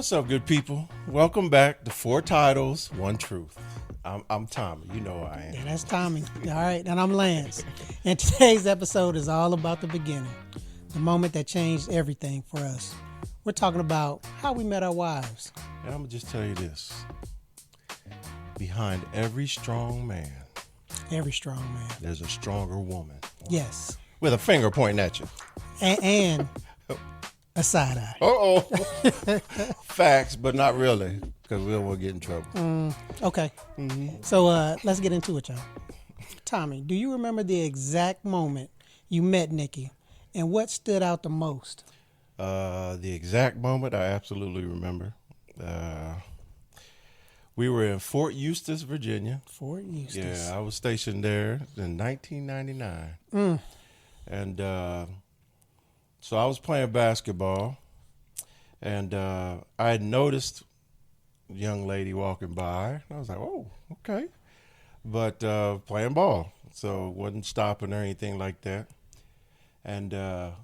What's up, good people? Welcome back to Four Titles, One Truth. I'm Tommie. You know I am. Yeah, that's Tommie. All right, and I'm Lance. And today's episode is all about the beginning, the moment that changed everything for us. We're talking about how we met our wives. And I'm going to just tell you this. Behind every strong man, there's a stronger woman. Yes. With a finger pointing at you. And a side eye. Uh-oh. Facts, but not really, because we don't want to get in trouble. Okay. Mm-hmm. So let's get into it, y'all. Tommie, do you remember the exact moment you met Nikki and what stood out the most? The exact moment I absolutely remember. We were in Fort Eustis, Virginia. Fort Eustis. Yeah, I was stationed there in 1999. And so I was playing basketball, and I had noticed a young lady walking by. And I was like, oh, okay. But playing ball, so wasn't stopping or anything like that. And you a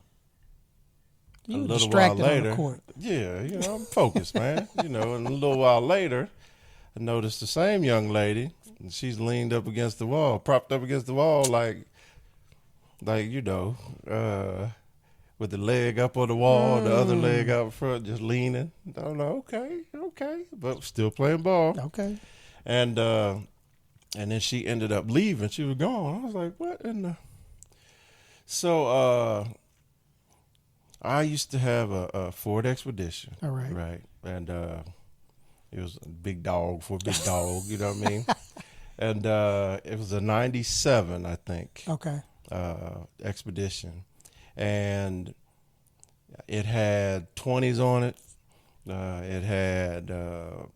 were little distracted while later, on the court. yeah, I'm focused, man. And a little while later, I noticed the same young lady, and she's leaned up against the wall, propped up against the wall, like with the leg up on the wall, the other leg out front, just leaning. I was like, okay, but still playing ball. Okay. And then she ended up leaving. She was gone. I was like, what in the? So I used to have a Ford Expedition. All right. Right. And it was a big dog for a big dog, you know what I mean? And it was a 97, I think. Okay. Expedition. And it had 20s on it. It had a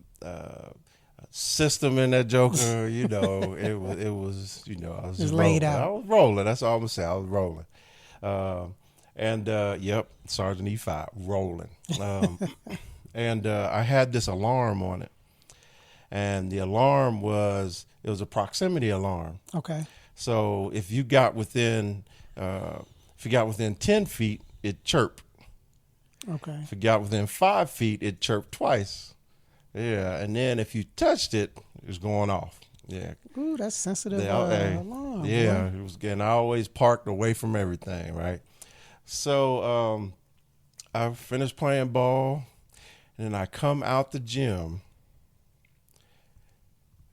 system in that joker, it was, I was just laid rolling. out. I was rolling. That's all I'm gonna say. I was rolling. Yep, Sergeant E5, rolling. And I had this alarm on it. And the alarm was a proximity alarm. Okay. So if you got within 10 feet, it chirped. Okay. If you got within 5 feet, it chirped twice. Yeah, and then if you touched it, it was going off. Yeah. Ooh, that's sensitive alarm. Yeah, Boy. it was getting. I always parked away from everything, right? So I finished playing ball, and then I come out the gym,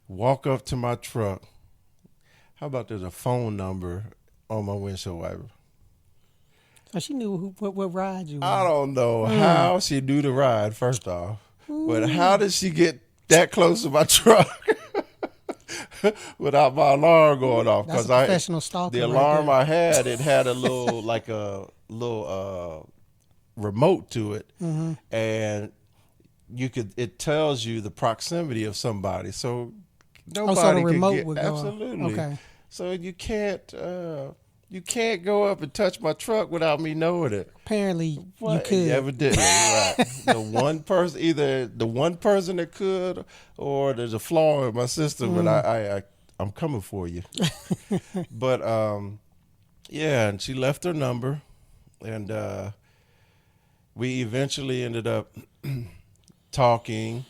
walk up to my truck. How about there's a phone number on my windshield wiper? So she knew what ride you were. I don't know how she knew the ride, first off. But how did she get that close to my truck without my alarm going off? That's a professional stalker. The alarm I had, it had a little, like a little remote to it. Mm-hmm. And it tells you the proximity of somebody. So nobody so the could remote get, would go absolutely. Okay. So you can't go up and touch my truck without me knowing it. Apparently, you could. Evidently, right. Either the one person that could, or there's a flaw in my system, but I'm coming for you. But and she left her number, and we eventually ended up talking.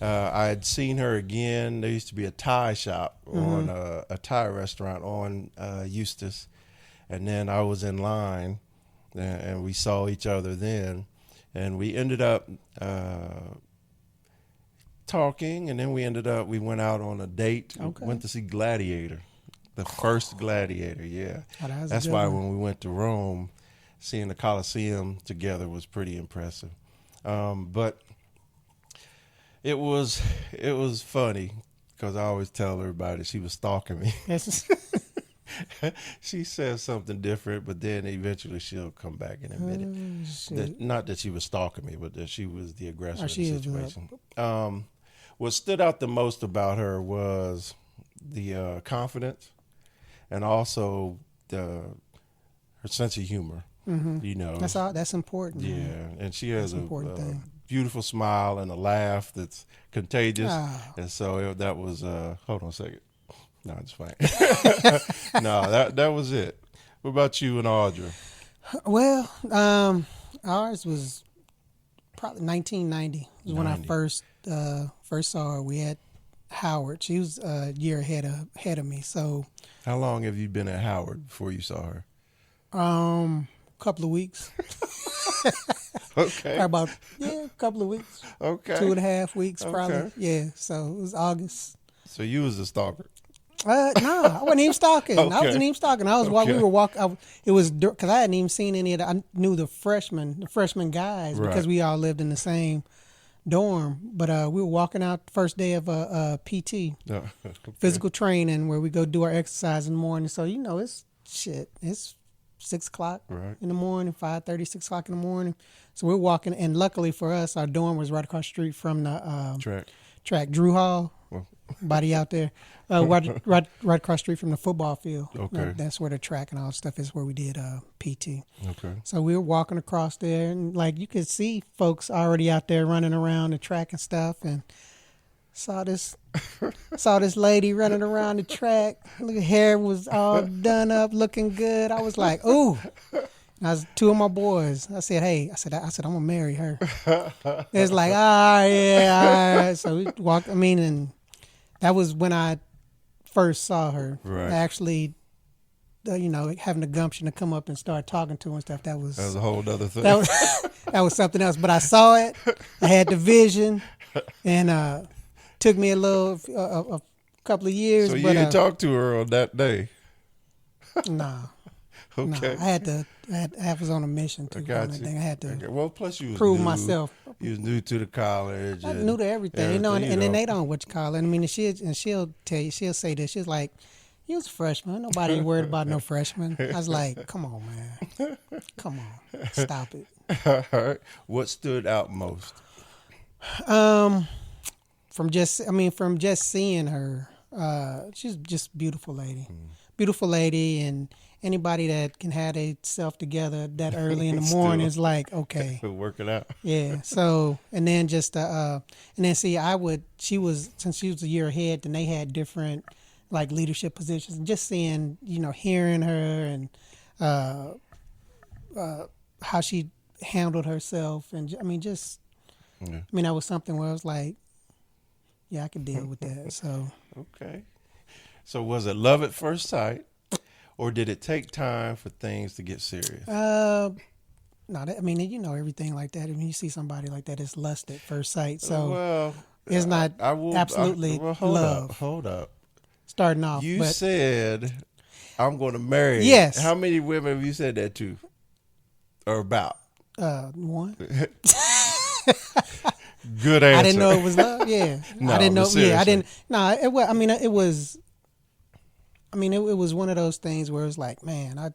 I had seen her again. There used to be a Thai shop on a Thai restaurant on Eustis. And then I was in line, and we saw each other then. And we ended up talking, and then we went out on a date. Okay. Went to see Gladiator, the first Gladiator, yeah. Oh, that's why when we went to Rome, seeing the Colosseum together was pretty impressive. But it was funny, because I always tell everybody she was stalking me. She says something different, but then eventually she'll come back and admit it. Not that she was stalking me, but that she was the aggressor in the situation. What stood out the most about her was the confidence, and also her sense of humor. Mm-hmm. That's important. Yeah, man. And she has a beautiful smile and a laugh that's contagious. And so that was. Hold on a second. No, I'm just fine. No, that was it. What about you and Audra? Well, ours was probably 1990 was when I first saw her. We had Howard. She was a year ahead of me. So, how long have you been at Howard before you saw her? Couple of weeks. Okay. About a couple of weeks. Okay. 2.5 weeks probably. Okay. Yeah. So it was August. So you was a stalker. No, I wasn't even stalking. Okay. I wasn't even stalking. I was while we were walking. It was because I hadn't even seen any of the. I knew the freshman guys because we all lived in the same dorm. But we were walking out the first day of PT, physical training, where we go do our exercise in the morning. So it's 6 o'clock in the morning, 5:30, 6 o'clock in the morning. So we're walking, and luckily for us, our dorm was right across the street from the track. Drew Hall, body out there, right across the street from the football field. Okay, that's where the track and all that stuff is, where we did PT. Okay. So we were walking across there, and like you could see folks already out there running around the track and stuff, and saw this lady running around the track. Her hair was all done up, looking good. I was like, ooh. And I was 2 of my boys. I said, hey, I'm gonna marry her. It's like, yeah. So we walked. And that was when I first saw her. Right. Actually, having the gumption to come up and start talking to her and stuff. That was a whole other thing. That was something else. But I saw it. I had the vision, and took me a couple of years. So you didn't talk to her on that day? Nah. Okay. Nah, I was on a mission to. I had to. Okay. Well, plus you was prove new. myself. You was new to the college. I knew to everything, and then they don't know what you call it. She'll tell you, she'll say this. She's like, "You was a freshman. Nobody ain't worried about no freshman." I was like, "Come on, man. Come on, stop it." All right. What stood out most? From just seeing her, she's just a beautiful lady. Beautiful lady, and anybody that can have their self together that early in the morning is like, okay. Working out. Yeah. So, and then since she was a year ahead, then they had different like leadership positions, and just seeing, hearing her and how she handled herself, and that was something where I was like, yeah, I could deal with that. So. Okay. So was it love at first sight, or did it take time for things to get serious? No, everything like that. You see somebody like that, it's lust at first sight. So it's not absolutely love. Hold up. Starting off. You said, I'm going to marry. Yes. How many women have you said that to? Or about? One. Good answer. I didn't know it was love. Yeah. No, I didn't know. seriously. Yeah, I didn't. No, it was. It was. It was one of those things where it was like, man,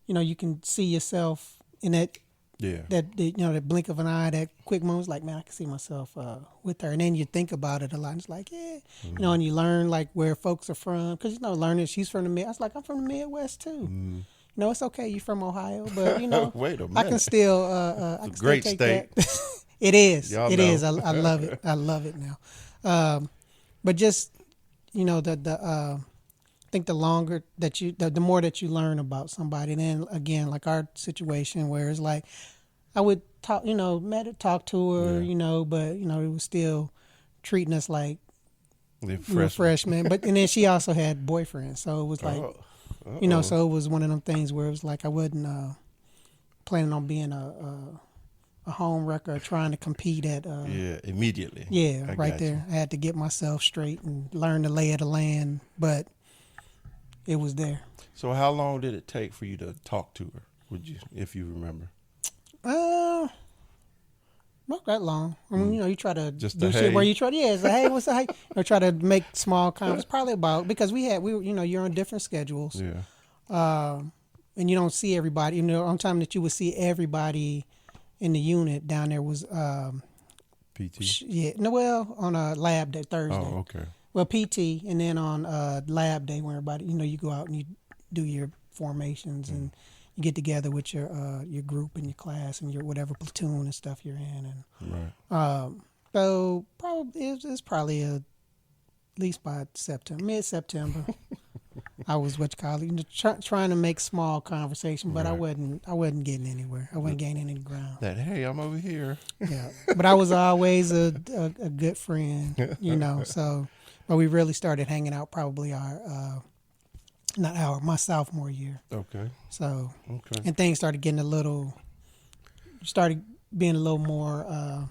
you can see yourself in that. Yeah. That blink of an eye, that quick moment. It's like, man, I can see myself with her. And then you think about it a lot. It's like, yeah, and you learn like where folks are from, because learning she's from the Mid. I was like, I'm from the Midwest too. It's okay. You're from Ohio, but wait a minute. I can still. I can great still state. take that. It is. Y'all it know. is. I love it. I love it now. But just I think the longer that the more that you learn about somebody, and then again, like our situation where it's like, I would talk to her, but it was still treating us like freshmen. But and then she also had boyfriends, so it was like, so it was one of them things where it was like I wasn't planning on being a home wrecker or trying to compete at. Immediately. Yeah, right there. I had to get myself straight and learn the lay of the land, but it was there. So how long did it take for you to talk to her? If you remember? Not that long. You try to just do shit where you try to, say, hey, what's up? Hey? Or try to make small comments. Probably because we were, you're on different schedules. Yeah. And you don't see everybody. On time that you would see everybody in the unit down there was PT. On a lab day Thursday. Oh, okay. Well, PT, and then on lab day when everybody, you go out and you do your formations and you get together with your group and your class and your whatever platoon and stuff you're in, and right. So probably it's probably at least by mid-September. I was trying to make small conversation, but I wasn't getting anywhere. I wasn't gaining any ground. That, hey, I'm over here. Yeah, but I was always a good friend, So, but we really started hanging out probably my sophomore year. Okay. So, and things started getting being a little more.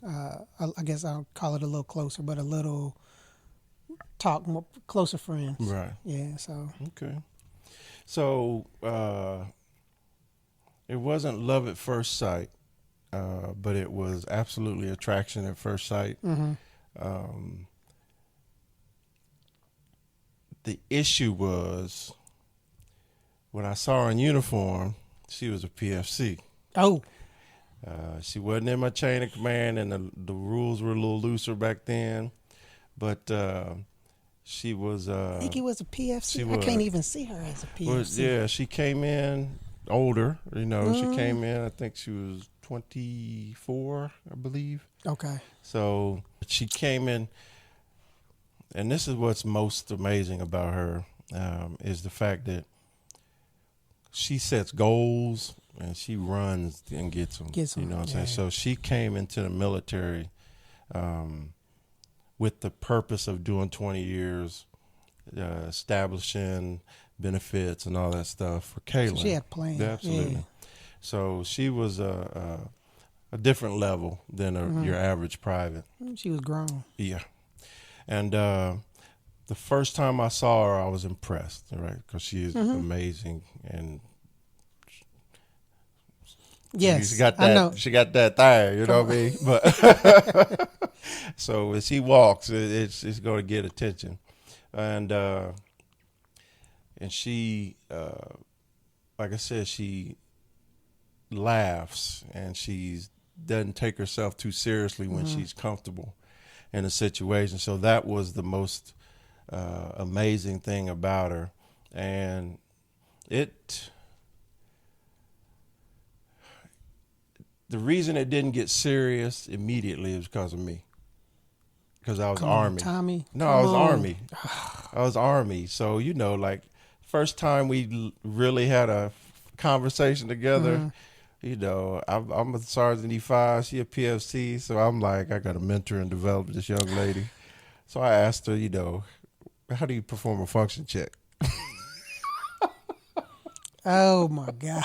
I guess I'll call it a little closer, but a little more closer friends. Right. Yeah. So. Okay. So it wasn't love at first sight, but it was absolutely attraction at first sight. Mm-hmm. The issue was when I saw her in uniform, she was a PFC. Oh. She wasn't in my chain of command, and the rules were a little looser back then. But she was. I think it was a PFC. I can't even see her as a PFC. She came in older. She came in. I think she was 24, I believe. Okay. So she came in, and this is what's most amazing about her is the fact that she sets goals. And she runs and gets them. You know what I'm saying? So she came into the military with the purpose of doing 20 years, establishing benefits and all that stuff for Kaylin. So she had plans. Absolutely. Yeah. So she was a different level than your average private. She was grown. Yeah. And the first time I saw her, I was impressed, right? Because she is amazing and yes, she got that. I know. She got that thigh, you know what I mean? But so as he walks, it's going to get attention, and she, like I said, she laughs and she doesn't take herself too seriously when she's comfortable in a situation. So that was the most amazing thing about her, and the reason it didn't get serious immediately is because of me. Because I was Army. Tommie. No, I was Army. I was Army. So, like, first time we really had a conversation together, I'm a Sergeant E5, she a PFC. So I'm like, I got to mentor and develop this young lady. So I asked her, how do you perform a function check? Oh, my God.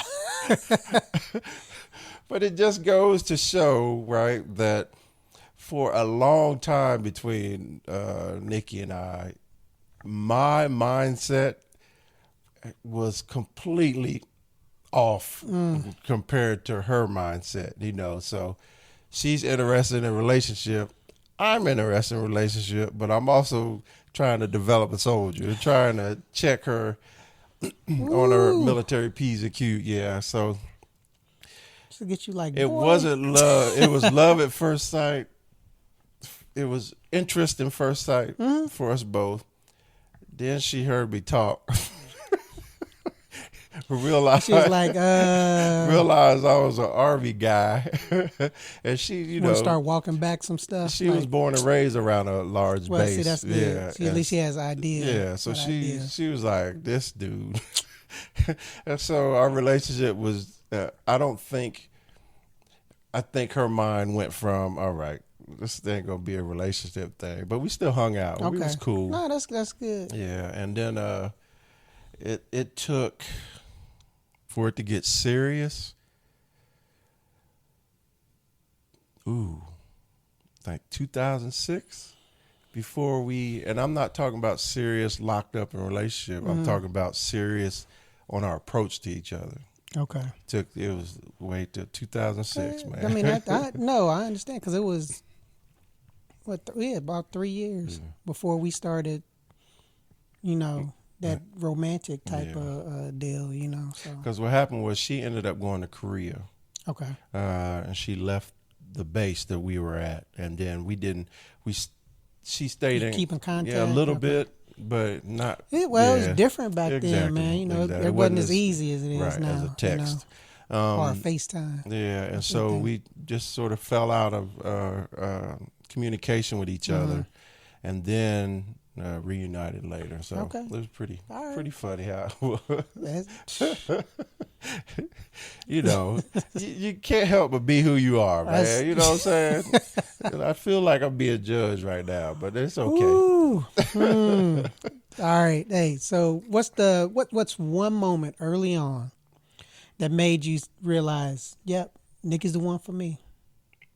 But it just goes to show, right, that for a long time between Nikki and I, my mindset was completely off compared to her mindset, So she's interested in a relationship. I'm interested in a relationship, but I'm also trying to develop a soldier, trying to check her on her military P's and Q's. Yeah, so... to get you like, it wasn't love. It was love at first sight. It was interest in first sight for us both. Then she heard me talk. Realized she was like, realized I was an Army guy, and she, start walking back some stuff. She was born and raised around a large base. See, that's good. Yeah, at least she has ideas. Yeah, so she was like, this dude, and so our relationship was. I think her mind went from, all right, this ain't gonna be a relationship thing, but we still hung out. Okay. We was cool. No, that's good. Yeah, and then it took for it to get serious. Like 2006, before and I'm not talking about serious locked up in a relationship. I'm talking about serious on our approach to each other. Okay. It was wait till 2006, man. I mean, I understand because it was about 3 years before we started, that romantic type of deal, So because what happened was she ended up going to Korea. Okay. And she left the base that we were at, and then she stayed in keeping contact. Yeah, a little bit. But not. It was different back then, man. It wasn't as easy as it is right, now. As a text. Or a FaceTime. Yeah, and so we just sort of fell out of communication with each other. And then reunited later. So it was pretty funny how you know, you can't help but be who you are, man. You know what I'm saying? I feel like I'm being judged right now, but it's okay. Ooh. All right. Hey, so what's one moment early on that made you realize, yep, Nikki's the one for me?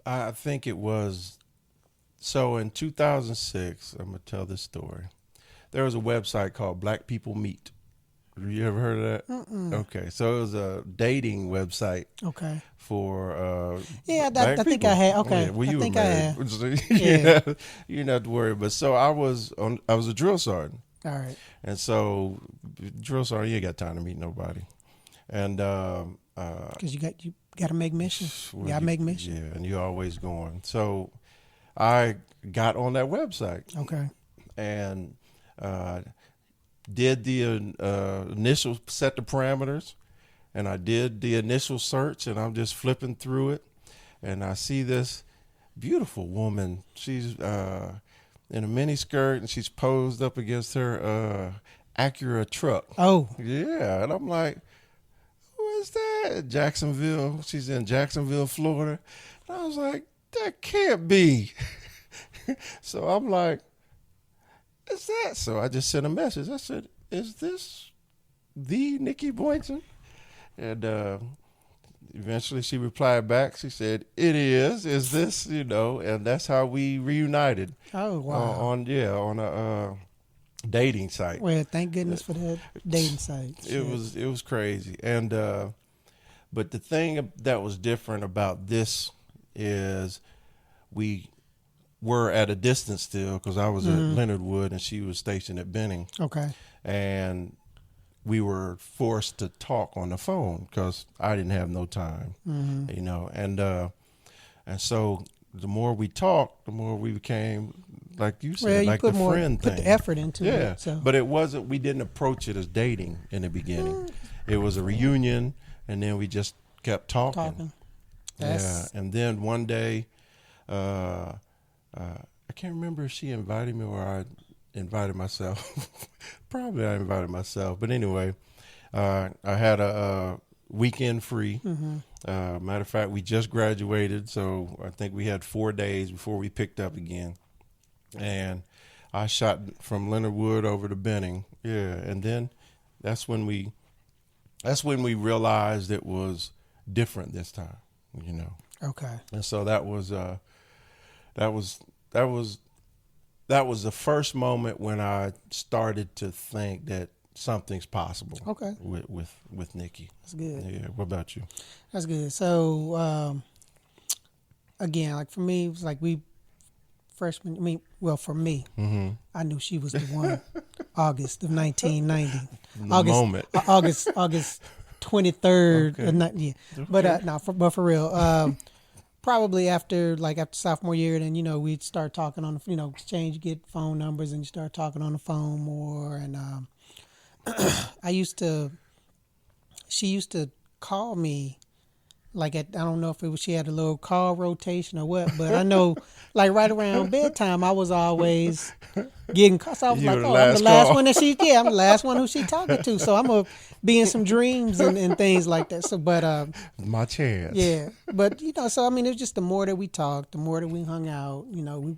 I think it was, so in 2006, I'm going to tell this story. There was a website called Black People Meet. You ever heard of that? Mm-mm. Okay. So it was a dating website. Okay. For I think I had. Okay. Well, you I think were married. I had. So you didn't have to worry. But so I was a drill sergeant. All right. And so drill sergeant, you ain't got time to meet nobody. And because you got to make missions. You got to make missions. Yeah, and you're always going. So I got on that website. Okay. And did the initial set the parameters, and I did the initial search, and I'm just flipping through it, and I see this beautiful woman. She's in a mini skirt, and she's posed up against her Acura truck. Oh. Yeah, and I'm like, who is that? Jacksonville. She's in Jacksonville, Florida. And I was like, that can't be. So I'm like, is that? So I just sent a message. I said, is this the Nikki Boynton? And eventually she replied back. She said, it is. Is this, and that's how we reunited. Oh, wow. On a dating site. Well, thank goodness for that dating site. It was crazy. And but the thing that was different about this is we were at a distance still, because I was at Leonard Wood and she was stationed at Benning. Okay. And we were forced to talk on the phone because I didn't have no time, and so the more we talked, the more we became, like you said, like the friend thing. Put the effort into it. Yeah, so. But it wasn't. We didn't approach it as dating in the beginning. It was a reunion, and then we just kept talking. Yeah, and then one day, I can't remember if she invited me or I invited myself. Probably I invited myself, but anyway, I had a weekend free. Matter of fact, we just graduated, so I think we had 4 days before we picked up again. And I shot from Leonard Wood over to Benning. Yeah, and then that's when we realized it was different this time. Okay. And so that was the first moment when I started to think that something's possible. Okay. With Nikki. That's good. Yeah. What about you? That's good. So again, like for me, it was like freshmen. I mean, well, for me, I knew she was the one. August of 1990. August 23rd. Okay. Yeah. Okay. But for real. Probably after sophomore year, then we'd start talking on the exchange, get phone numbers, and you start talking on the phone more. And she used to call me I don't know if it was she had a little call rotation or what, but I know right around bedtime I was always getting calls. So I was I'm the last one that I'm the last one who she talking to. So I'm gonna be in some dreams and things like that. So my chance. Yeah. But so I mean, it was just the more that we talked, the more that we hung out, we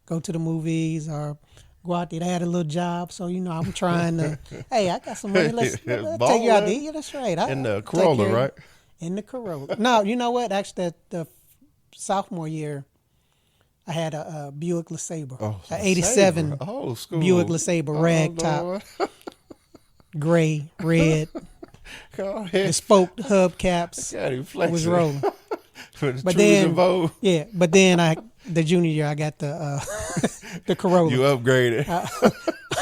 go to the movies or go out there. They had a little job, so I'm trying to hey, I got some money, let's take you out there. Yeah, that's right. In the Corolla, right? In the Corolla. No, you know what? Actually, the sophomore year, I had a Buick LeSabre, an '87 Buick LeSabre rag top, gray, red, the spoked hubcaps was rolling. But then, the junior year, I got the Corolla. You upgraded.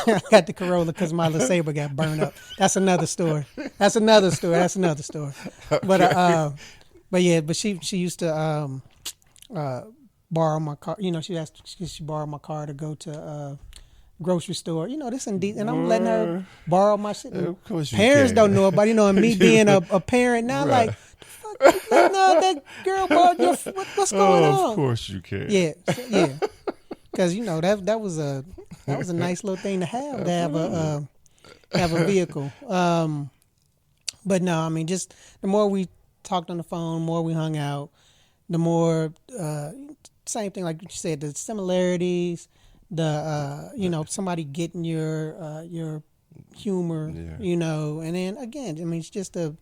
I got the Corolla because my LeSabre got burned up. That's another story. Okay. But she used to borrow my car. She borrowed my car to go to grocery store. This indeed, and I'm letting her borrow my shit. Of course, parents don't know about and me being a parent now, right. Like. That girl borrowed your. What's going on? Of course you can. Yeah, because that was a That was a nice little thing to have a vehicle. But no, I mean, just the more we talked on the phone, the more we hung out, the more same thing like you said, the similarities, somebody getting your humor, and then again, I mean, it's just a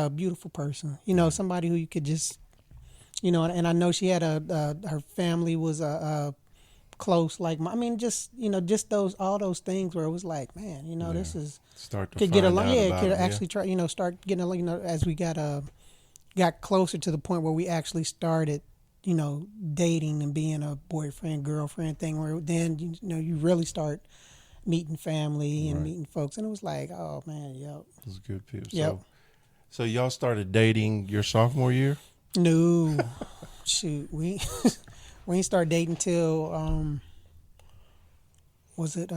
beautiful person, somebody who you could just, and I know she had her family was close, like I mean, just all those things where it was like, man, this is start to could find get along, out yeah, about could it, actually try, start getting along, as we got closer to the point where we actually started, dating and being a boyfriend girlfriend thing, where then you really start meeting family and meeting folks, and it was like, oh man, yep, it was good people. Yep. So y'all started dating your sophomore year? No, shoot, we didn't start dating till was it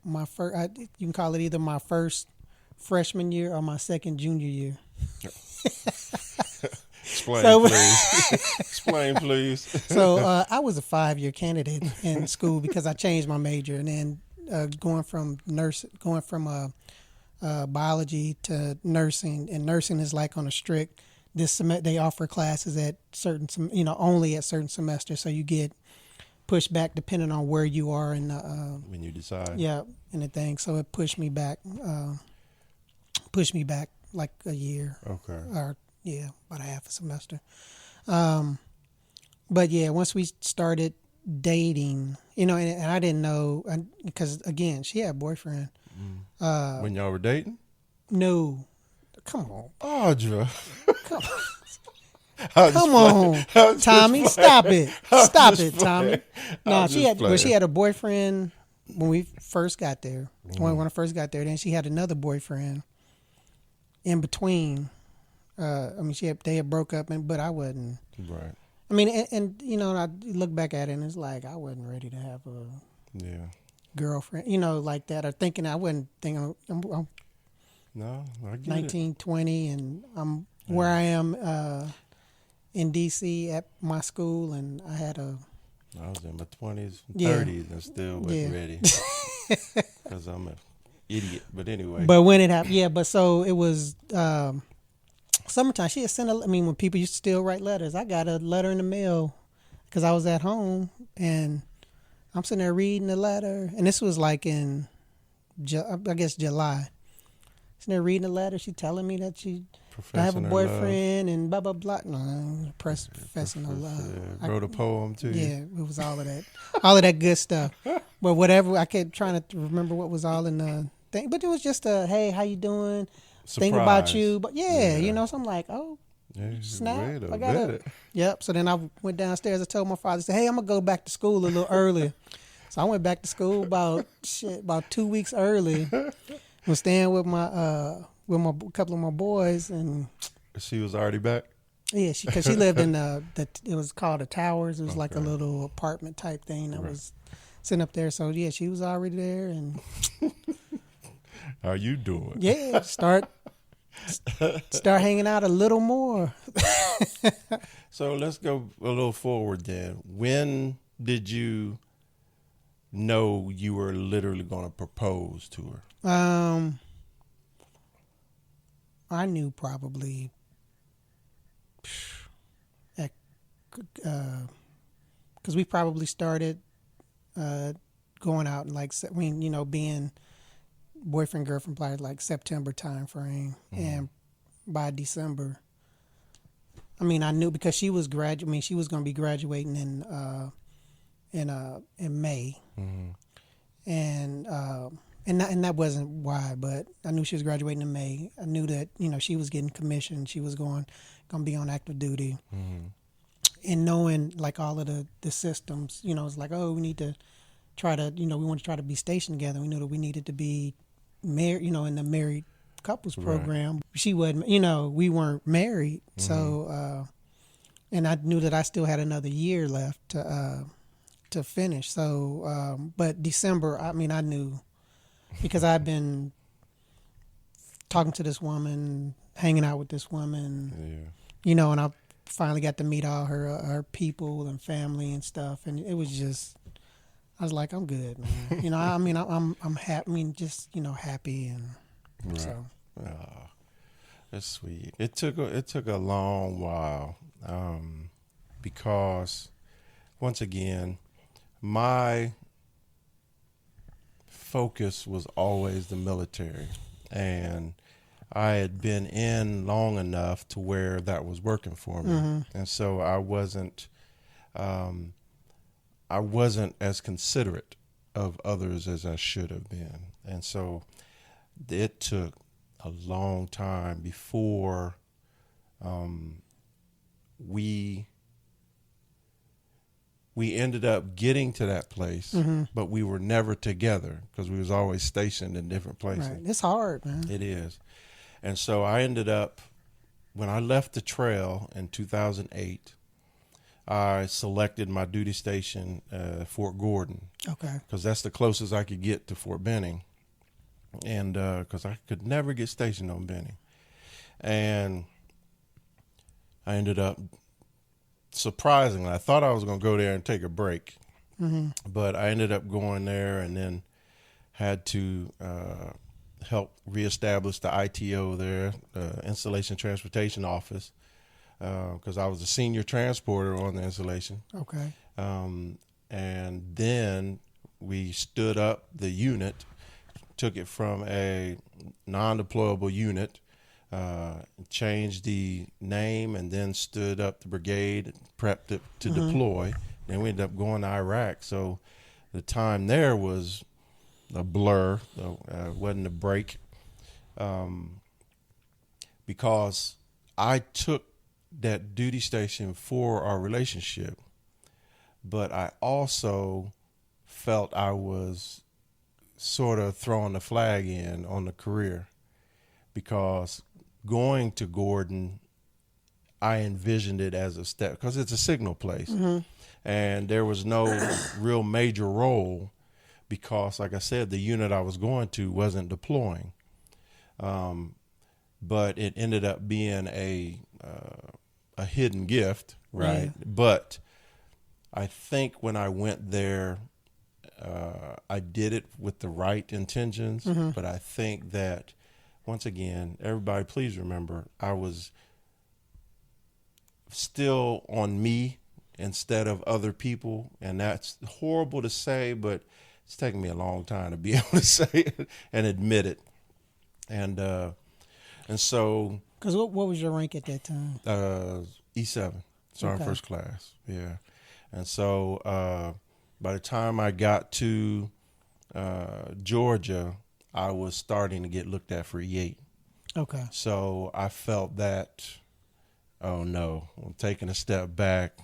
my first? You can call it either my first freshman year or my second junior year. Explain, please. Explain, please. So I was a 5-year candidate in school because I changed my major, and then going from biology to nursing, and nursing is like on a strict. They offer classes at certain, only at certain semesters, so you get pushed back depending on where you are in when you decide. Yeah, in the thing. So it pushed me back like a year. Okay. Or about a half a semester. But yeah, once we started dating, and I didn't know, because again, she had a boyfriend. When y'all were dating? No. Come on. Audra. Come on, Tommie. Stop it. Stop it, Tommie. No, she had a boyfriend when we first got there. When I first got there, then she had another boyfriend in between. They had broke up, but I wasn't. Right. I mean, and I look back at it, and it's like I wasn't ready to have a girlfriend, like that, or thinking I wasn't thinking. I'm no, I get 19, it. 20, and I'm where I am in D.C. at my school, and I was in my 20s and 30s and still wasn't ready because I'm an idiot. But anyway. But when it happened, but so it was summertime. She had sent when people used to still write letters, I got a letter in the mail because I was at home, and I'm sitting there reading the letter, and this was like in, I guess, July. Sitting there reading the letter, she telling me that I have a boyfriend and blah, blah, blah. No, professing no love. Wrote a poem too. Yeah, it was all of that. All of that good stuff. But whatever, I kept trying to remember what was all in the thing. But it was just hey, how you doing? Surprise. Think about you. But so I'm like, oh, snap. I got it. Yep. So then I went downstairs. I told my father, I said, hey, I'm going to go back to school a little earlier. So I went back to school about 2 weeks early. I was staying with my couple of my boys, and she was already back. Yeah, because she lived in it was called the Towers. It was like a little apartment type thing that was sitting up there. So yeah, she was already there, and how you doing? Yeah, start hanging out a little more. So let's go a little forward then. When did you know you were literally going to propose to her? I knew probably because we probably started going out and being boyfriend girlfriend probably like September time frame, and by December, I knew because she was she was going to be graduating in May, and that wasn't why, but I knew she was graduating in May. I knew that she was getting commissioned. She was going to be on active duty, and knowing like all of the systems, it's like, oh, we need to try to we want to try to be stationed together. We knew that we needed to be married, in the married couples program. Right. She wasn't, we weren't married, so and I knew that I still had another year left to finish. So, but December, I knew. Because I've been talking to this woman, hanging out with this woman, and I finally got to meet all her people and family and stuff, and it was just, I was like, I'm good, man. You know, I mean, I'm happy. I mean, just, you know, happy, and Right. so. Oh, that's sweet. It took a long while, because once again, my focus was always the military, and I had been in long enough to where that was working for me, and so I wasn't as considerate of others as I should have been, and so it took a long time before we ended up getting to that place, but we were never together because we was always stationed in different places. Right. It's hard, man. It is. And so I ended up, when I left the trail in 2008, I selected my duty station, Fort Gordon. Okay. Because that's the closest I could get to Fort Benning. And because I could never get stationed on Benning. And I ended up, surprisingly, I thought I was going to go there and take a break. But I ended up going there and then had to help reestablish the ITO there, Installation Transportation Office, because I was a senior transporter on the installation. Okay. And then we stood up the unit, took it from a non-deployable unit, changed the name, and then stood up the brigade, prepped it to deploy. Then we ended up going to Iraq. So the time there was a blur, wasn't a break, because I took that duty station for our relationship, but I also felt I was sort of throwing the flag in on the career, because going to Gordon, I envisioned it as a step, because it's a signal place, and there was no real major role, because, like I said, the unit I was going to wasn't deploying. But it ended up being a hidden gift, right? Yeah. But I think when I went there, I did it with the right intentions. But I think that, once again, everybody, please remember, I was still on me instead of other people. And that's horrible to say, but it's taken me a long time to be able to say it and admit it. And so. Because what was your rank at that time? E7, Sergeant First Class. Yeah. And so by the time I got to Georgia, I was starting to get looked at for E8. Okay. So I felt that, oh no, I'm taking a step back.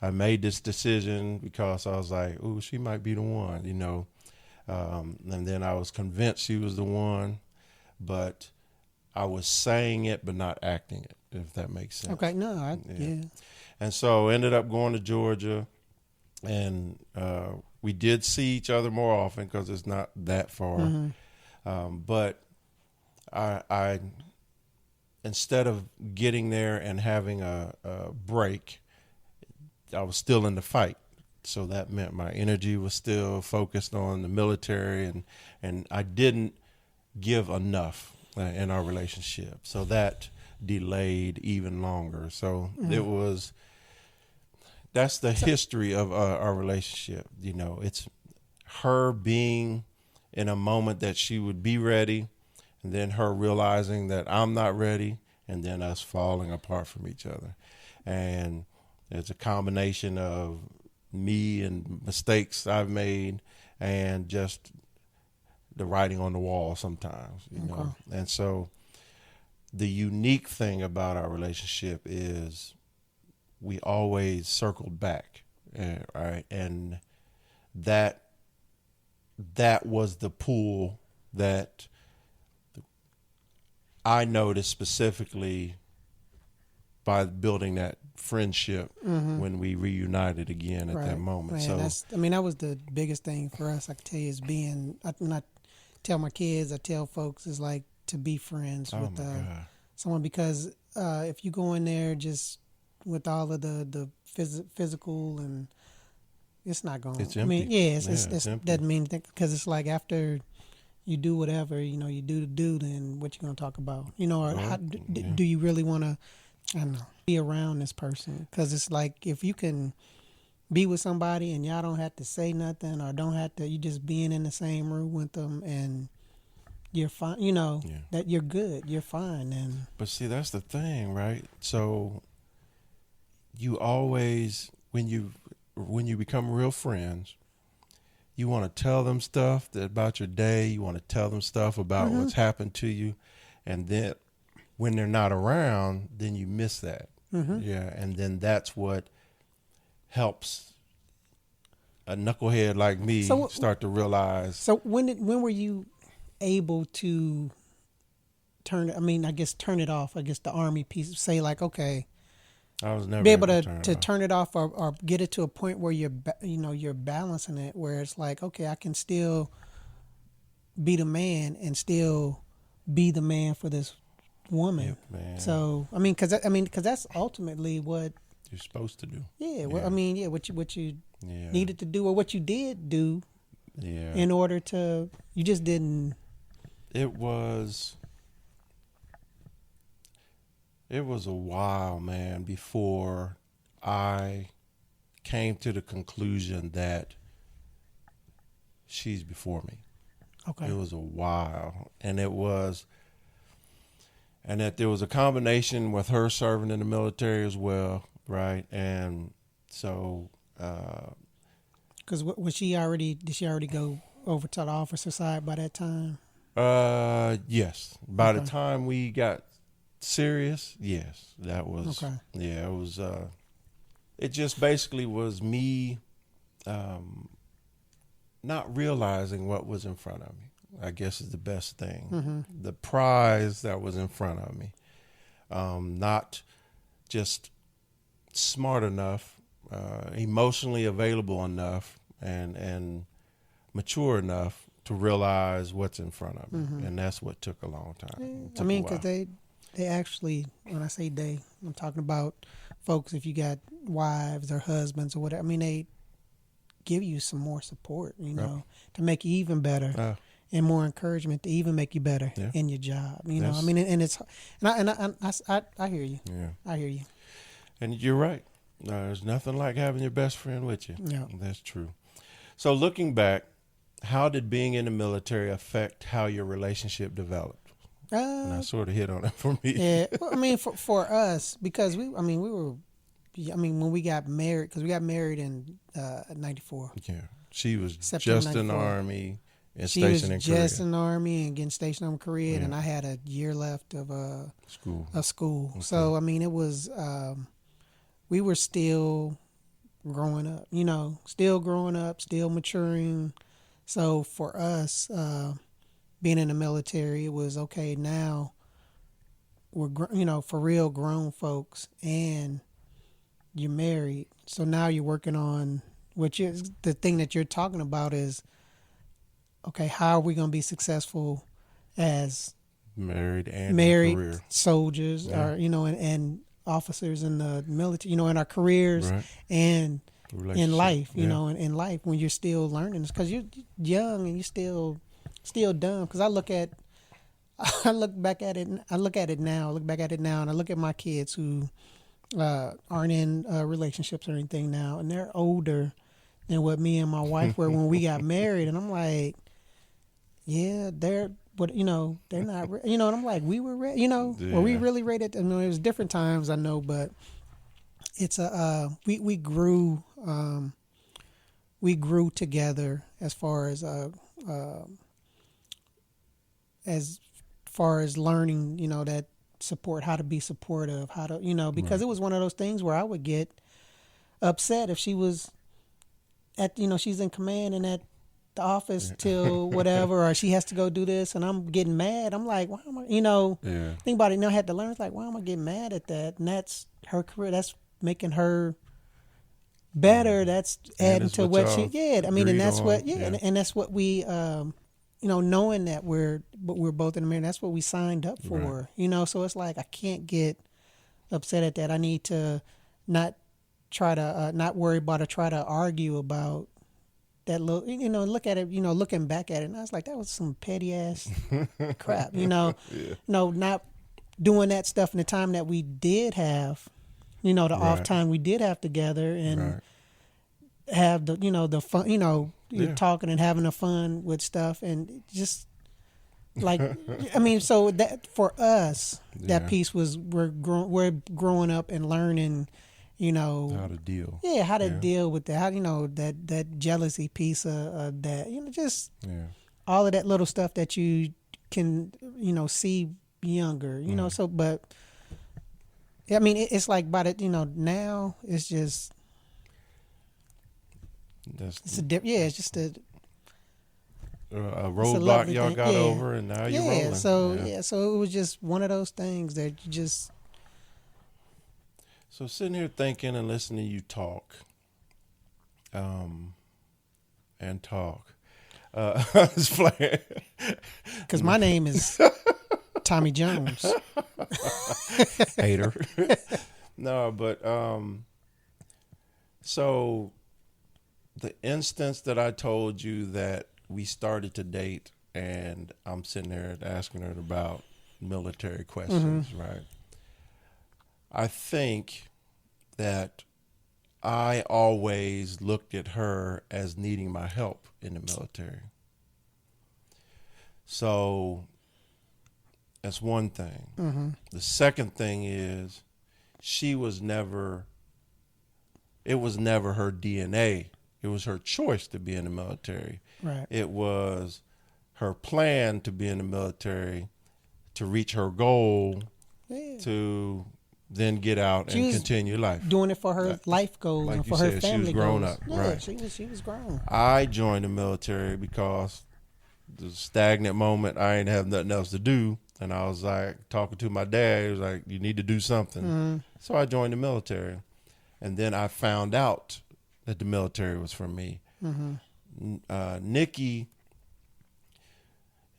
I made this decision because I was like, ooh, she might be the one, you know. And then I was convinced she was the one, but I was saying it but not acting it, if that makes sense. Okay, no, yeah. And so ended up going to Georgia, and we did see each other more often because it's not that far. But I instead of getting there and having a break, I was still in the fight. So that meant my energy was still focused on the military, and I didn't give enough in our relationship. So that delayed even longer. So that's the history of our relationship. You know, it's her being in a moment that she would be ready, and then her realizing that I'm not ready, and then us falling apart from each other. And it's a combination of me and mistakes I've made and just the writing on the wall sometimes, you know. And so the unique thing about our relationship is we always circled back, right? And that was the pull that I noticed specifically by building that friendship when we reunited again at that moment. Man, so that was the biggest thing for us. I can tell you is when I tell my kids, I tell folks, is like to be friends with someone, because if you go in there just with all of the physical and it's not going. It's empty. I mean, yeah, it's empty. doesn't mean because it's like after you do whatever you do, then what you gonna talk about? Or how, do you really want to? I don't know. Be around this person because it's like if you can be with somebody and y'all don't have to say nothing or don't have to, you just being in the same room with them and you're fine. That you're good. You're fine. But see, that's the thing, right? So you always when you become real friends, you want to tell them stuff about your day. You want to tell them stuff about what's happened to you, and then when they're not around, then you miss that. Yeah, and then that's what helps a knucklehead like me start to realize. So when were you able to turn it off? I guess the Army piece, say like, okay, I was never be able to turn it off or get it to a point where you're balancing it, where it's like, okay, I can still be the man and still be the man for this woman. Yep, man. So because that's ultimately what you're supposed to do. Yeah. Well, what you needed to do or what you did do. Yeah. In order to, you just didn't. It was a while, man, before I came to the conclusion that she's before me. Okay. It was a while, and that there was a combination with her serving in the military as well, right? And so, because did she already go over to the officer side by that time? Yes. By the time we got serious, yes, that was okay. Yeah, it was. It just basically was me, not realizing what was in front of me. I guess is the best thing. The prize that was in front of me, not just smart enough, emotionally available enough, and mature enough to realize what's in front of me, and that's what took a long time. Because they actually, when I say they, I'm talking about folks. If you got wives or husbands or whatever, they give you some more support, to make you even better. And more encouragement to even make you better in your job, and I hear you. Yeah, I hear you. And you're right. There's nothing like having your best friend with you. Yeah, that's true. So looking back, how did being in the military affect how your relationship developed? And I sort of hit on it for me. Yeah, well, for us, because we were, when we got married, because we got married in '94. Yeah, she was September just 94. In the Army. And she was just in the Army and getting stationed in Korea, and I had a year left of school. Okay. So it was we were still growing up, still maturing. So for us, being in the military, it was okay. Now we're for real grown folks, and you're married. So now you're working on the thing that you're talking about is. Okay, how are we going to be successful as married career soldiers, or and officers in the military, in our careers and in life, in life when you're still learning, because you're young and you're still dumb. Because I look back at it now, and I look at my kids who aren't in relationships or anything now, and they're older than what me and my wife were when we got married, and I'm like. Yeah, they're not, and I'm like, we were ready, were we really ready? It was different times, I know, but it's we grew together as far as learning, that support, how to be supportive, how to, because it was one of those things where I would get upset if she was at, she's in command and at the office till whatever, or she has to go do this, and I'm getting mad. I'm like, why am I, think about it. I had to learn. It's like, why am I getting mad at that? And that's her career. That's making her better. That's adding to what she did. And that's what, and that's what we, knowing that we're both in the marriage. That's what we signed up for. So it's like I can't get upset at that. I need to not try to not worry about or try to argue about that little, look at it, looking back at it, and I was like, that was some petty ass crap, not doing that stuff in the time that we did have, the off time we did have together, and have the fun, you're talking and having the fun with stuff, and just like, so that for us, that piece was we're growing up and learning, how to deal. Yeah, how to deal with that. How that jealousy piece of that. Just all of that little stuff that you can see younger. So but it's like by the now it's just it's just a roadblock y'all got over, and now you're rolling. So it was just one of those things that you just. So sitting here thinking and listening to you talk, and talk, I was playing. Because my name is Tommie Jones. Hater. No, but so the instance that I told you that we started to date, and I'm sitting there asking her about military questions, right? I think that I always looked at her as needing my help in the military. So that's one thing. The second thing is it was never her DNA. It was her choice to be in the military. Right. It was her plan to be in the military to reach her goal to then get out and continue life. Doing it for her life goals and for her family goals. She was grown up. Yeah, right. she was grown. I joined the military because the stagnant moment, I ain't have nothing else to do. And I was like talking to my dad. He was like, you need to do something. So I joined the military. And then I found out that the military was for me. Nikki,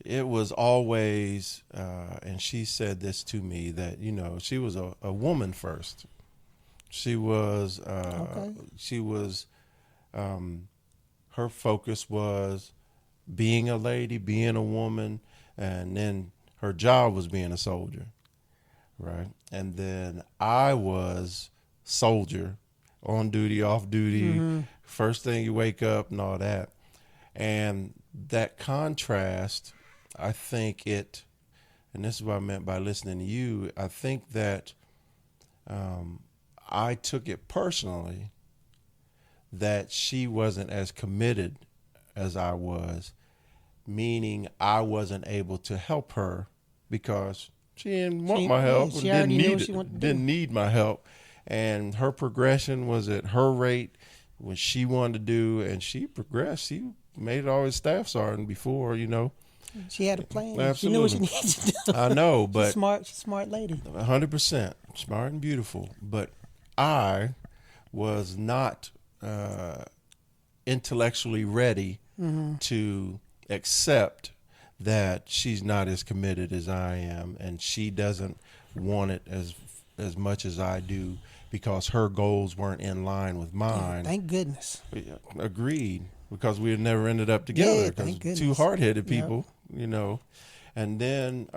it was always, and she said this to me, that, she was a woman first. She was, her focus was being a lady, being a woman, and then her job was being a soldier, right? And then I was soldier, on duty, off duty, first thing you wake up and all that. And that contrast, I think and this is what I meant by listening to you, I think that I took it personally that she wasn't as committed as I was, meaning I wasn't able to help her because she didn't want my help, didn't need my help. And her progression was at her rate, what she wanted to do, and she progressed. She made it always staff sergeant before, She had a plan. Absolutely. She knew what she needed to do. I know, but she's smart lady. 100% smart and beautiful. But I was not intellectually ready to accept that she's not as committed as I am, and she doesn't want it as much as I do because her goals weren't in line with mine. Yeah, thank goodness. Agreed, because we had never ended up together. Yeah, thank goodness. Two hard-headed people, And then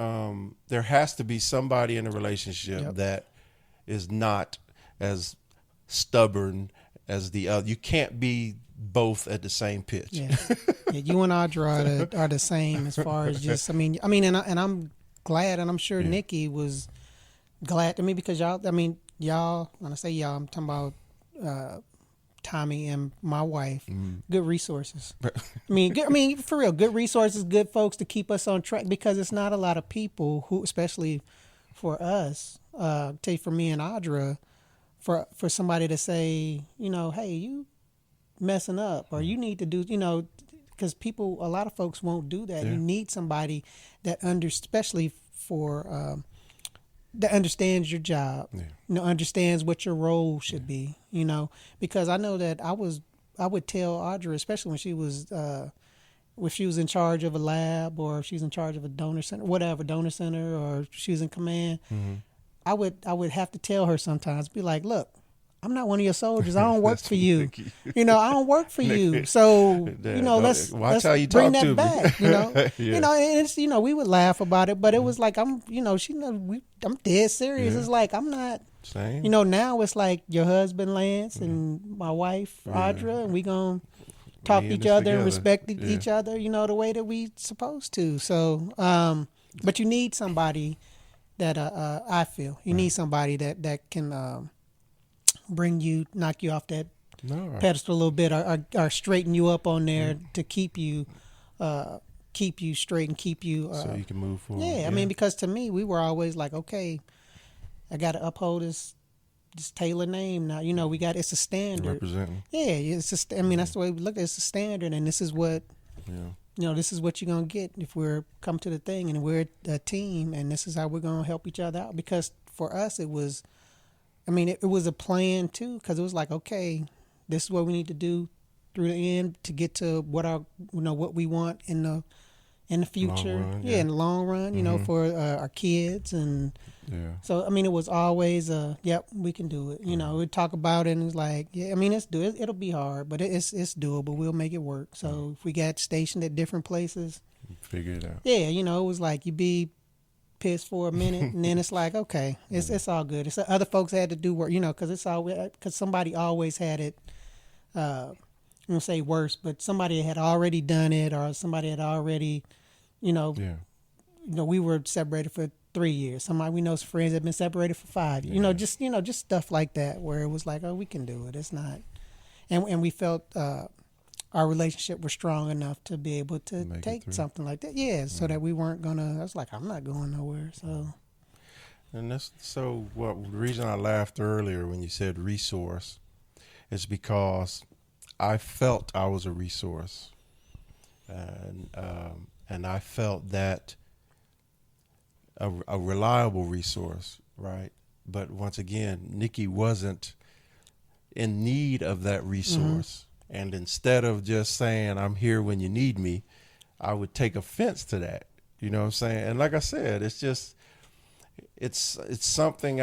there has to be somebody in a relationship that is not as stubborn as the other. You can't be both at the same pitch. Yeah, you and Audra are the same as far as just. And I'm glad, and I'm sure Nikki was glad to me because y'all. When I say y'all, I'm talking about Tommie and my wife. Good resources. For real, good resources, good folks to keep us on track, because it's not a lot of people who, especially for us, for me and Audra, for somebody to say, hey, you messing up, or you need to do, because a lot of folks won't do that. You need somebody that especially for that understands your job, understands what your role should be, because I know that I would tell Audra, especially when she was in charge of a lab, or if she's in charge of a donor center, or she was in command, I would have to tell her sometimes, be like, look, I'm not one of your soldiers. I don't work for you. Nikki. I don't work for you. So, let's how you bring talk that to me. back, Yeah. And it's, we would laugh about it, but it was like, I'm dead serious. Yeah. It's like, I'm not, Same. now it's like your husband Lance and my wife Audra, and we going to talk to each other and respect each other, the way that we supposed to. So, but you need somebody that, I feel, you need somebody that can, knock you off that pedestal a little bit, or straighten you up on there to keep you straight and keep you so you can move forward. Yeah, I mean, because to me, we were always like, okay, I got to uphold this Taylor name now. It's a standard. Representing. Yeah, it's that's the way we look at it. It's a standard, and this is what this is what you're gonna get if we're come to the thing, and we're a team, and this is how we're gonna help each other out. Because for us, it was. It was a plan too, because it was like, okay, this is what we need to do through the end to get to what we want in the future, in the long run, for our kids, and so it was always yep, we can do it. We talk about it, and it's like, it's it'll be hard, but it's doable. We'll make it work. So if we got stationed at different places, figure it out. Yeah, it was like you be pissed for a minute, and then it's like, okay, it's all good. It's other folks had to do work, because somebody always had it. I won't say worse, but somebody had already done it, or somebody had already, we were separated for 3 years. Somebody we know, friends had been separated for 5 years. Just stuff like that, where it was like, oh, we can do it. It's not, and we felt our relationship was strong enough to be able to take something like that. Yeah, so that we weren't gonna. I was like, I'm not going nowhere. So, and the reason I laughed earlier when you said resource is because I felt I was a resource, and I felt that a reliable resource, right? But once again, Nikki wasn't in need of that resource. And instead of just saying, I'm here when you need me, I would take offense to that. You know what I'm saying? And like I said, it's just, it's something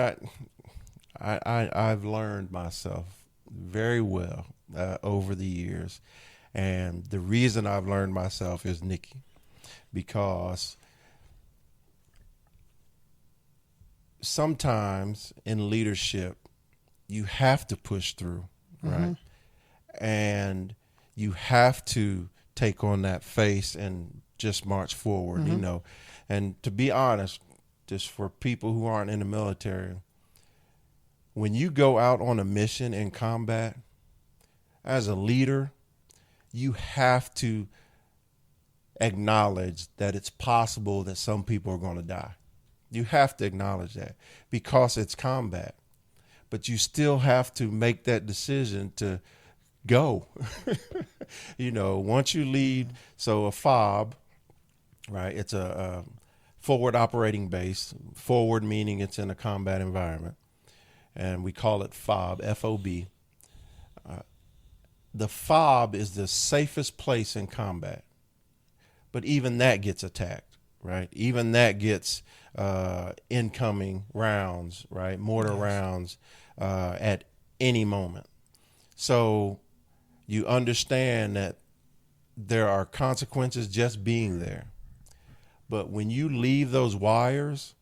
I've learned myself very well over the years. And the reason I've learned myself is Nikki, because sometimes in leadership, you have to push through, right? And you have to take on that face and just march forward, And to be honest, just for people who aren't in the military, when you go out on a mission in combat, as a leader, you have to acknowledge that it's possible that some people are going to die. You have to acknowledge that because it's combat. But you still have to make that decision to go. Once you lead, so a FOB, right? It's a forward operating base. Forward meaning it's in a combat environment, and we call it FOB, F-O-B. The FOB is the safest place in combat, but even that gets attacked, right? Even that gets incoming rounds, right? Mortar rounds at any moment. So you understand that there are consequences just being there. But when you leave those wires,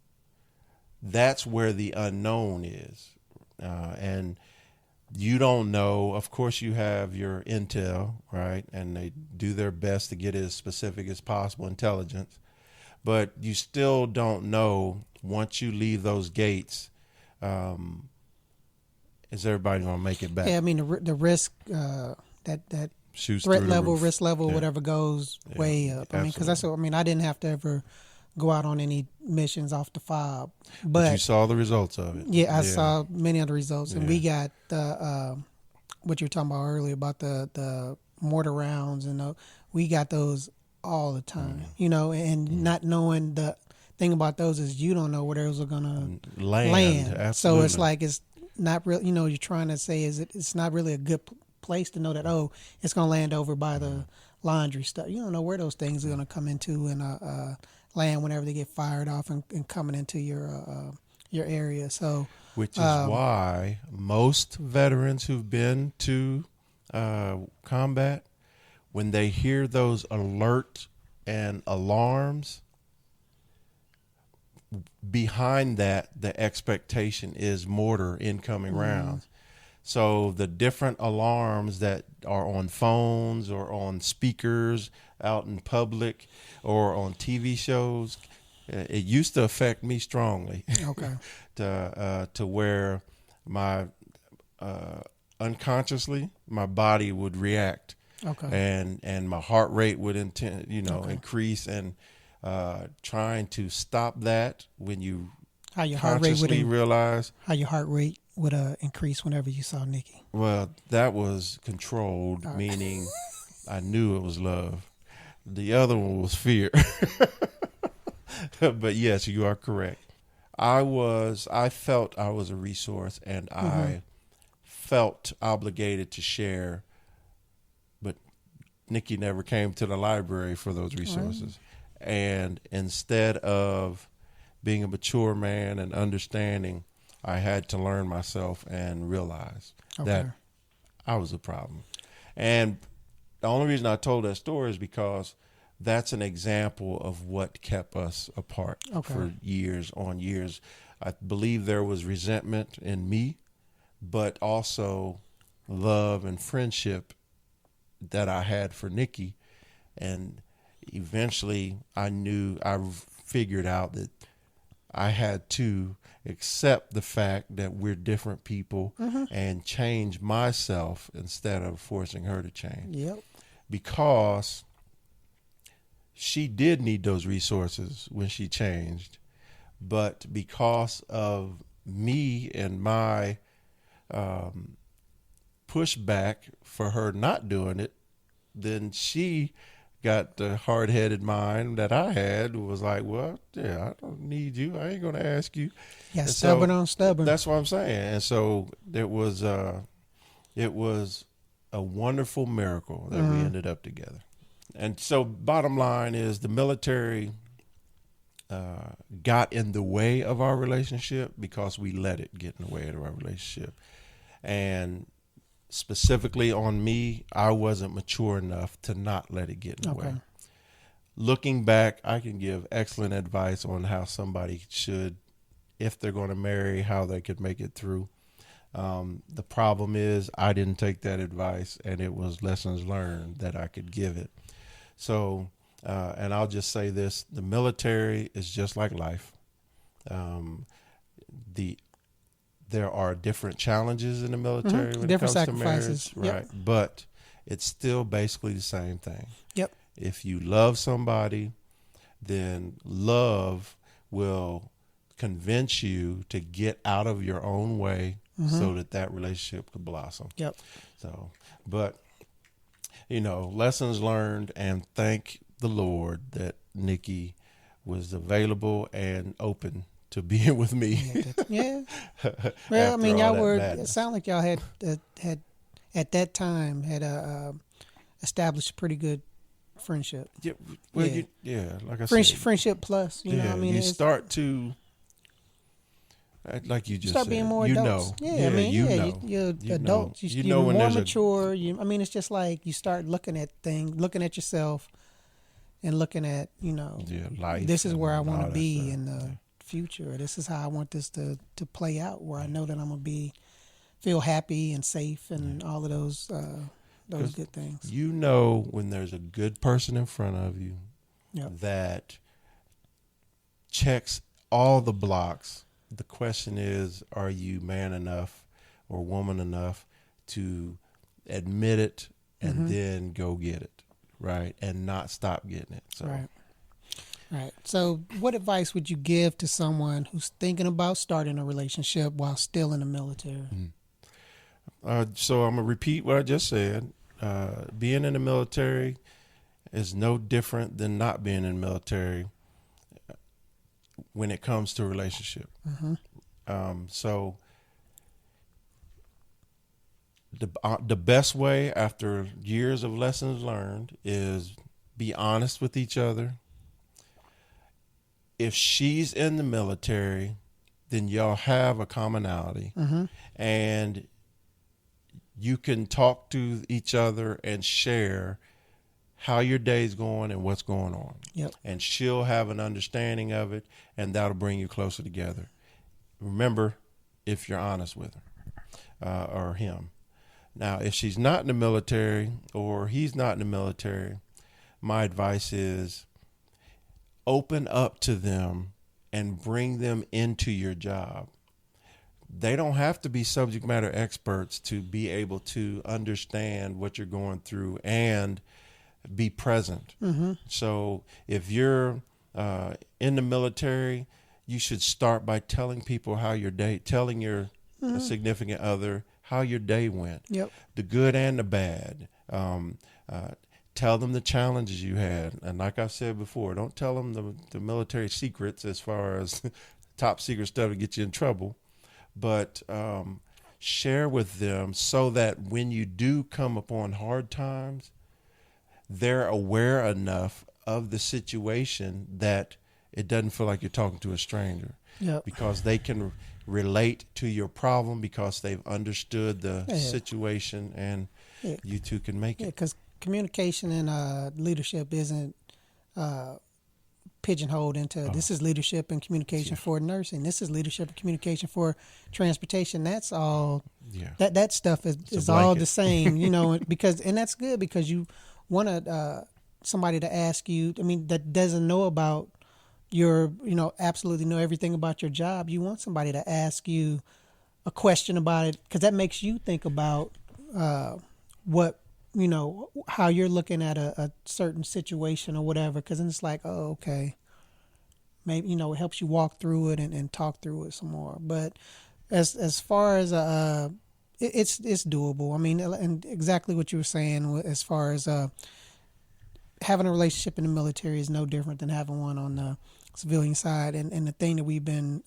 that's where the unknown is. And you don't know. Of course, you have your intel, right? And they do their best to get as specific as possible, intelligence. But you still don't know once you leave those gates, is everybody going to make it back? Yeah, the risk, that shoots threat through the level, roof. risk level, whatever goes way up. Because that's what, I didn't have to ever go out on any missions off the FOB. But you saw the results of it. Yeah, I saw many of the results. And we got the, what you were talking about earlier about the mortar rounds, and we got those all the time, and not knowing the thing about those is you don't know where those are going to land. Absolutely. So it's like, it's not real, you're trying to say it's not really a good place to know that, it's going to land over by the laundry stuff. You don't know where those things are going to come into and land whenever they get fired off and coming into your area. So Which is why most veterans who've been to combat, when they hear those alert and alarms, behind that, the expectation is mortar incoming rounds. So the different alarms that are on phones or on speakers out in public or on TV shows, it used to affect me strongly. Okay. to where my unconsciously my body would react. Okay. And my heart rate would increase, and trying to stop that when you how your heart rate would realize how your heart rate would increase whenever you saw Nikki. Well, that was controlled, meaning I knew it was love. The other one was fear. But yes, you are correct. I felt I was a resource, and I felt obligated to share, but Nikki never came to the library for those resources. Right. And instead of being a mature man and understanding, I had to learn myself and realize that I was a problem. And the only reason I told that story is because that's an example of what kept us apart for years on years. I believe there was resentment in me, but also love and friendship that I had for Nikki. And eventually I figured out that I had to accept the fact that we're different people and change myself instead of forcing her to change. Yep. Because she did need those resources when she changed, but because of me and my pushback for her not doing it, then she got the hard-headed mind that I had, was like, well, yeah, I don't need you. I ain't going to ask you. Yeah, stubborn on stubborn. That's what I'm saying. And so it was a wonderful miracle that we ended up together. And so bottom line is the military got in the way of our relationship because we let it get in the way of our relationship. And specifically on me, I wasn't mature enough to not let it get in the way. Looking back, I can give excellent advice on how somebody should, if they're going to marry, how they could make it through. The problem is I didn't take that advice, and it was lessons learned that I could give it. So, and I'll just say this, the military is just like life. There are different challenges in the military when different it comes sacrifices. to marriage, right? But it's still basically the same thing. Yep. If you love somebody, then love will convince you to get out of your own way so that relationship could blossom. Yep. So, but, lessons learned, and thank the Lord that Nikki was available and open to being with me. Yeah. Well, I mean, y'all were, it sounded like y'all had at that time had established a pretty good friendship. Yeah. Well, like I said. Friendship plus, you know what I mean? You start to, like you just start said, being more adults. You're adults. You're more mature. It's just like you start looking at things, looking at yourself, and looking at, life. This is where I want to be in the future. This is how I want this to play out, where I know that I'm going to feel happy and safe and all of those good things. When there's a good person in front of you that checks all the blocks, the question is, are you man enough or woman enough to admit it and then go get it, right? And not stop getting it. So. Right. So what advice would you give to someone who's thinking about starting a relationship while still in the military? So I'm going to repeat what I just said. Being in the military is no different than not being in the military when it comes to a relationship. So the best way, after years of lessons learned, is be honest with each other. If she's in the military then y'all have a commonality, and you can talk to each other and share how your day's going and what's going on. Yep. And she'll have an understanding of it, and that'll bring you closer together. Remember, if you're honest with her or him. Now, if she's not in the military or he's not in the military, my advice is open up to them and bring them into your job. They don't have to be subject matter experts to be able to understand what you're going through and be present. So if you're in the military, you should start by telling people how your day, telling your significant other how your day went, the good and the bad. Tell them the challenges you had. And like I said before, don't tell them the military secrets as far as top secret stuff to get you in trouble. But share with them so that when you do come upon hard times, they're aware enough of the situation that it doesn't feel like you're talking to a stranger. Because they can relate to your problem because they've understood the situation, and you two can make it. Because communication and leadership isn't pigeonholed into this is leadership and communication for nursing. This is leadership and communication for transportation. That's all. That stuff is all the same, you know. Because and that's good because you want somebody to ask you. I mean, that doesn't know about your, you know, absolutely know everything about your job. You want somebody to ask you a question about it because that makes you think about what, you know, how you're looking at a certain situation or whatever. Because then it's like, oh, okay, maybe, you know, it helps you walk through it and talk through it some more. But as far as it's doable. I mean, and exactly what you were saying as far as having a relationship in the military is no different than having one on the civilian side. And the thing that we've been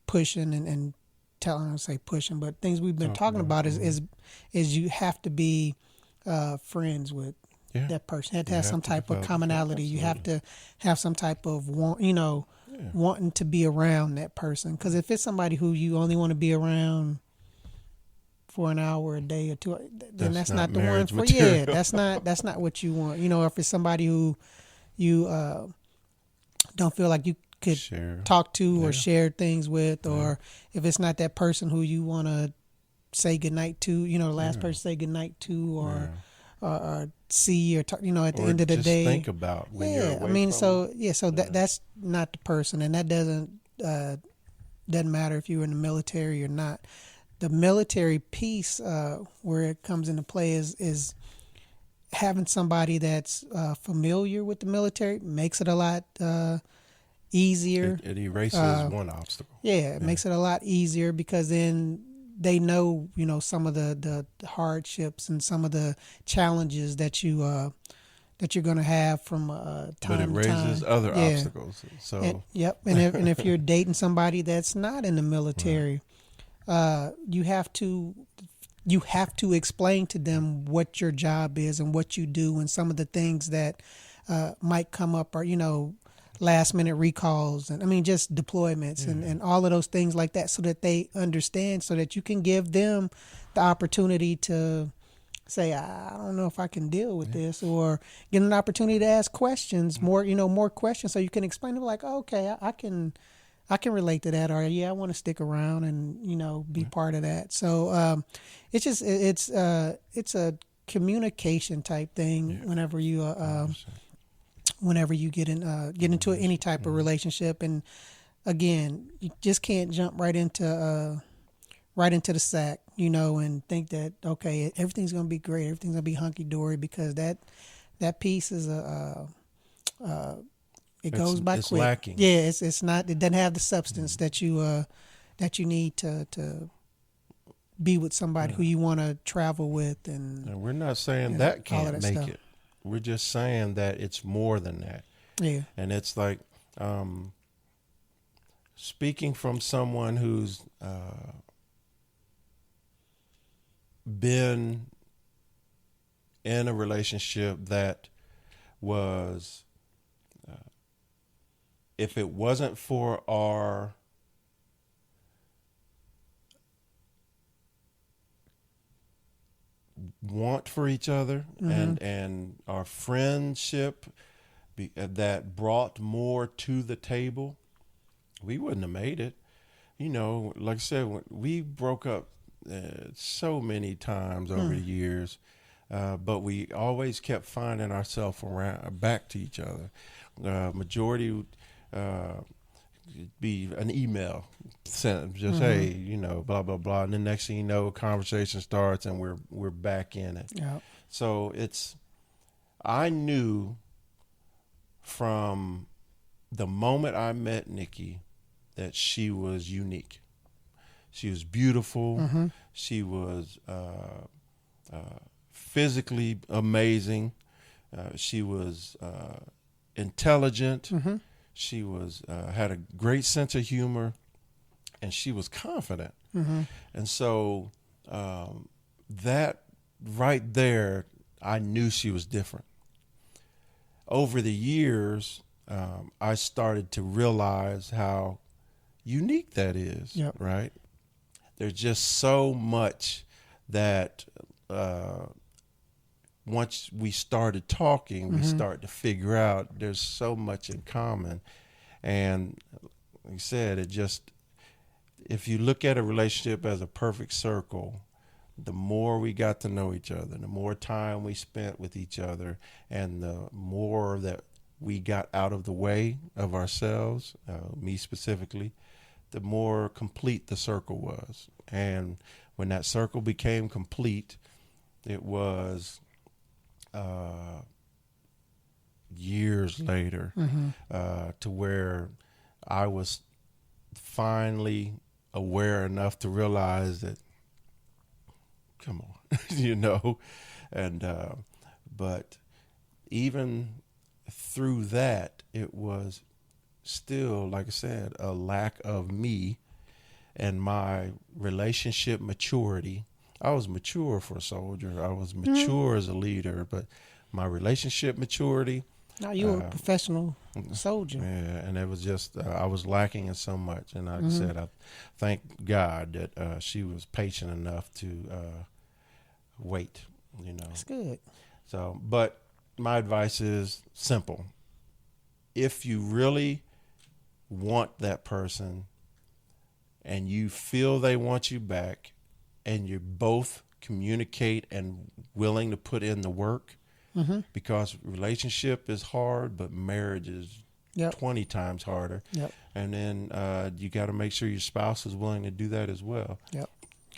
pushing and telling, I don't say pushing, but things we've been talking about is you have to be friends with that person. You have to have some type of commonality. You have to have some type of wanting to be around that person. Because if it's somebody who you only want to be around for an hour a day or two, then that's not the one for you. Yeah, that's not what you want. You know, if it's somebody who you don't feel like you could talk to or share things with, or if it's not that person who you want to say goodnight to, you know, the last person to say goodnight to, or see, or talk, you know, at the end of the day. Think about when you're away I mean, from that's not the person, and that doesn't matter if you're in the military or not. The military piece, where it comes into play, is having somebody that's familiar with the military makes it a lot easier. It erases one obstacle. It makes it a lot easier because then they know, you know, some of the hardships and some of the challenges that you're going to have from time to time. But it raises other obstacles. So and if you're dating somebody that's not in the military, you have to explain to them what your job is and what you do and some of the things that might come up, or, you know, last minute recalls, and I mean just deployments and all of those things like that, so that they understand, so that you can give them the opportunity to say, I don't know if I can deal with this, or get an opportunity to ask questions, more questions, so you can explain to them like, oh, okay, I can relate to that, or I want to stick around and, you know, be part of that. So it's just it's a communication type thing whenever you get into any type of relationship. And again, you just can't jump right into the sack, you know, and think that, okay, everything's going to be great, everything's going to be hunky dory, because that piece is it goes by quick. Lacking. Yeah, it's not. It doesn't have the substance that you need to be with somebody who you want to travel with. And we're not saying that can't make it. We're just saying that it's more than that. Yeah. And it's like speaking from someone who's been in a relationship that was, if it wasn't for our want for each other and our friendship that brought more to the table, we wouldn't have made it. You know, like I said, we broke up so many times over the years, but we always kept finding ourselves back to each other. Majority would be an email sent, just hey, you know, blah blah blah, and the next thing you know, conversation starts and we're back in it. Yeah. So I knew from the moment I met Nikki that she was unique. She was beautiful. She was physically amazing. She was intelligent. She was had a great sense of humor, and she was confident. And so that right there, I knew she was different. Over the years, I started to realize how unique that is. Yep. Right? There's just so much that once we started talking, we started to figure out there's so much in common. And like I said, if you look at a relationship as a perfect circle, the more we got to know each other, the more time we spent with each other, and the more that we got out of the way of ourselves, me specifically, the more complete the circle was. And when that circle became complete, it was years later to where I was finally aware enough to realize that, come on, you know, and but even through that, it was still, like I said, a lack of me and my relationship maturity. I was mature for a soldier. I was mature as a leader, but my relationship maturity. No, you were a professional soldier. Yeah, and it was just, I was lacking in so much. And like I said, I thank God that she was patient enough to wait, you know. That's good. So, but my advice is simple. If you really want that person and you feel they want you back and you both communicate and willing to put in the work, because relationship is hard, but marriage is 20 times harder. And then you got to make sure your spouse is willing to do that as well. You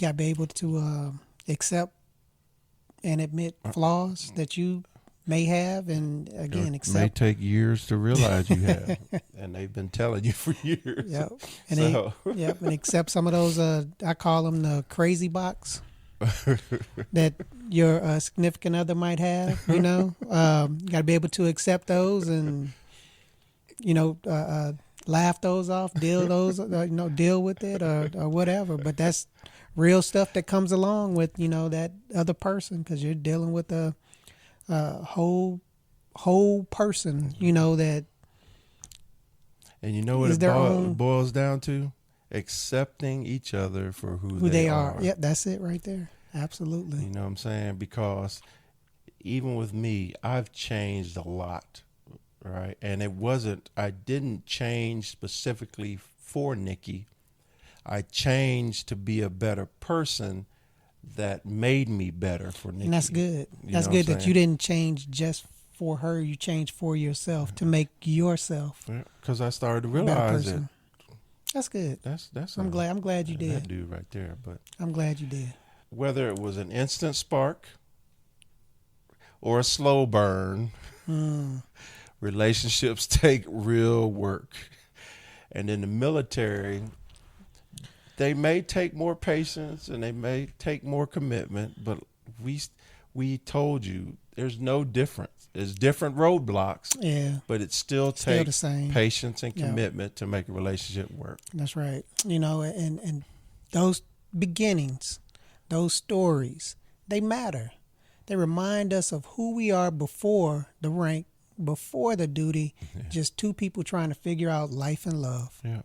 got to be able to accept and admit flaws that you may have, and again, accept. It may take years to realize you have, and they've been telling you for years. And and accept some of those. I call them the crazy box that your significant other might have. You know, you got to be able to accept those, and laugh those off, deal with it, or whatever. But that's real stuff that comes along with that other person, because you're dealing with a whole person, that. And you know what it boils down to? Accepting each other for who they are. Yep, that's it right there. Absolutely. You know what I'm saying? Because even with me, I've changed a lot, right? And I didn't change specifically for Nikki. I changed to be a better person that made me better for Nikki. And that's good. That's good that you didn't change just for her. You changed for yourself to make yourself. Because I started to realize it. That's good. I'm glad you did. That dude right there. But I'm glad you did. Whether it was an instant spark or a slow burn, relationships take real work. And in the military, they may take more patience and they may take more commitment, but we told you there's no difference. There's different roadblocks, but it still takes patience and commitment to make a relationship work. That's right. And those beginnings, those stories, they matter. They remind us of who we are before the rank, before the duty, just two people trying to figure out life and love. Yeah.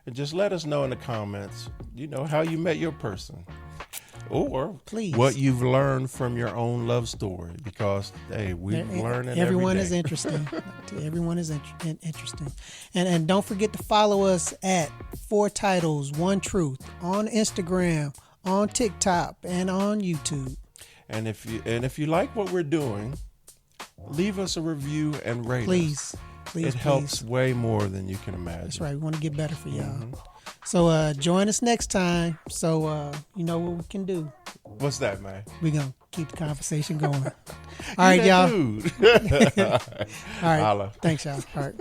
And just let us know in the comments, how you met your person. or please, what you've learned from your own love story, because hey, we're learning. Everyone every is day. interesting. Everyone is interesting, and don't forget to follow us at 4 Titles 1 Truth on Instagram, on TikTok, and on YouTube. And if you like what we're doing, leave us a review and rate us. Please, it helps way more than you can imagine. That's right. We want to get better for y'all. So join us next time. So you know what we can do. What's that, man? We're going to keep the conversation going. All right, y'all. Dude. All right. Holla. Thanks, y'all. All right.